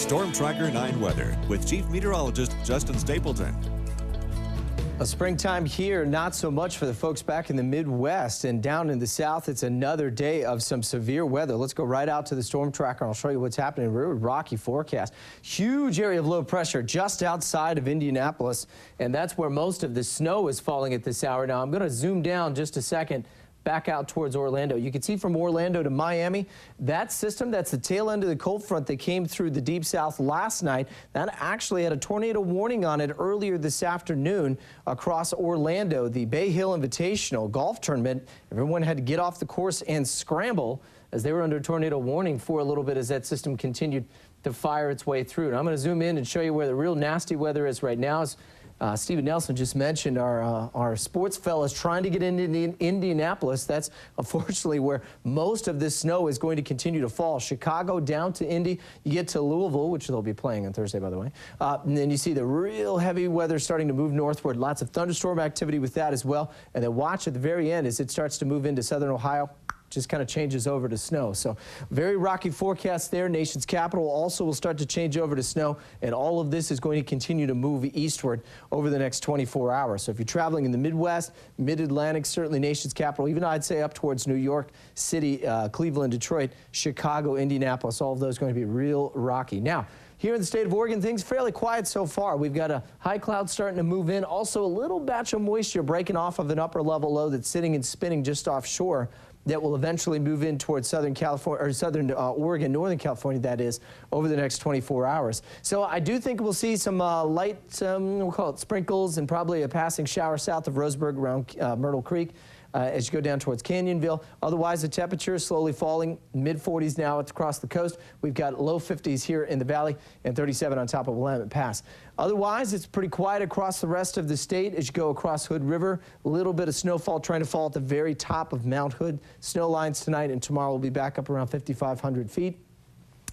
Storm Tracker 9 weather with Chief Meteorologist Justin Stapleton. A springtime here, not so much for the folks back in the Midwest, and down in the South, it's another day of some severe weather. Let's go right out to the storm tracker. I'll show you what's happening. Really rocky forecast. Huge area of low pressure just outside of Indianapolis, and that's where most of the snow is falling at this hour. Now, I'm going to zoom down just a second back out towards Orlando. You can see from Orlando to Miami, that system, that's the tail end of the cold front that came through the deep south last night. That actually had a tornado warning on it earlier this afternoon across Orlando. The Bay Hill Invitational golf tournament, everyone had to get off the course and scramble as they were under tornado warning for a little bit as that system continued to fire its way through. And I'm going to zoom in and show you where the real nasty weather is right now. Stephen Nelson just mentioned our sports fellas trying to get into Indianapolis. That's unfortunately where most of this snow is going to continue to fall. Chicago down to Indy. You get to Louisville, which they'll be playing on Thursday, by the way. And then you see the real heavy weather starting to move northward. Lots of thunderstorm activity with that as well. And then watch at the very end as it starts to move into southern Ohio. Just kind of changes over to snow. So very rocky forecast there. Nation's capital also will start to change over to snow, and all of this is going to continue to move eastward over the next 24 hours. So if you're traveling in the Midwest, Mid-Atlantic, certainly nation's capital, even I'd say up towards New York City, Cleveland, Detroit, Chicago, Indianapolis, all of those going to be real rocky. Now, here in the state of Oregon, things fairly quiet so far. We've got a high cloud starting to move in. Also, a little batch of moisture breaking off of an upper level low that's sitting and spinning just offshore that will eventually move in towards Southern California, or Southern Oregon, Northern California, that is, over the next 24 hours. So I do think we'll see some light, we'll call it sprinkles, and probably a passing shower south of Roseburg around Myrtle Creek. As you go down towards Canyonville. Otherwise, the temperature is slowly falling, mid-40s now across the coast. We've got low 50s here in the valley and 37 on top of Willamette Pass. Otherwise, it's pretty quiet across the rest of the state as you go across Hood River. A little bit of snowfall trying to fall at the very top of Mount Hood. Snow lines tonight and tomorrow will be back up around 5,500 feet.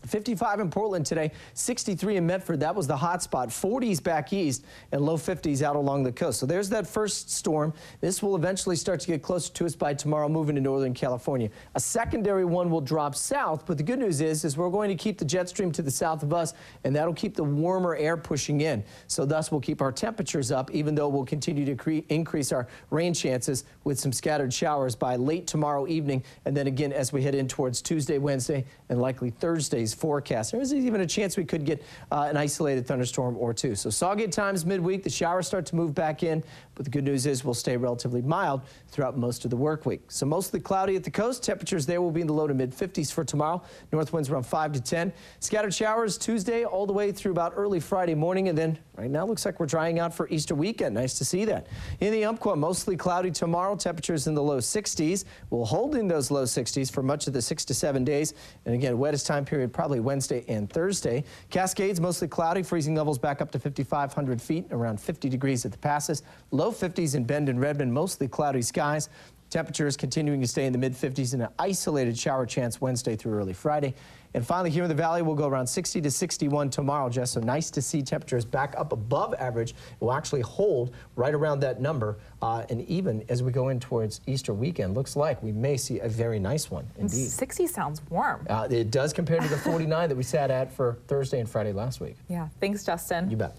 55 in Portland today, 63 in Medford. That was the hot spot. 40s back east and low 50s out along the coast. So there's that first storm. This will eventually start to get closer to us by tomorrow, moving to Northern California. A secondary one will drop south, but the good news is we're going to keep the jet stream to the south of us, and that'll keep the warmer air pushing in. So thus we'll keep our temperatures up, even though we'll continue to increase our rain chances with some scattered showers by late tomorrow evening, and then again as we head in towards Tuesday, Wednesday, and likely Thursday's forecast. There's even a chance we could get an isolated thunderstorm or two. So soggy times midweek, the showers start to move back in, but the good news is we'll stay relatively mild throughout most of the work week. So mostly cloudy at the coast. Temperatures there will be in the low to mid 50s for tomorrow. North winds around 5 to 10. Scattered showers Tuesday all the way through about early Friday morning, and then right now looks like we're drying out for Easter weekend. Nice to see that. In the Umpqua, mostly cloudy tomorrow. Temperatures in the low 60s. We'll hold in those low 60s for much of the 6 to 7 days. And again, wettest time period probably Wednesday and Thursday. Cascades, mostly cloudy. Freezing levels back up to 5,500 feet, around 50 degrees at the passes. Low 50s in Bend and Redmond, mostly cloudy skies. Temperatures continuing to stay in the mid-50s and an isolated shower chance Wednesday through early Friday. And finally, here in the valley, we'll go around 60 to 61 tomorrow, Jess. So nice to see temperatures back up above average. It will actually hold right around that number. And even as we go in towards Easter weekend, looks like we may see a very nice one indeed. 60 sounds warm. It does compared to the 49 that we sat at for Thursday and Friday last week. Yeah. Thanks, Justin. You bet.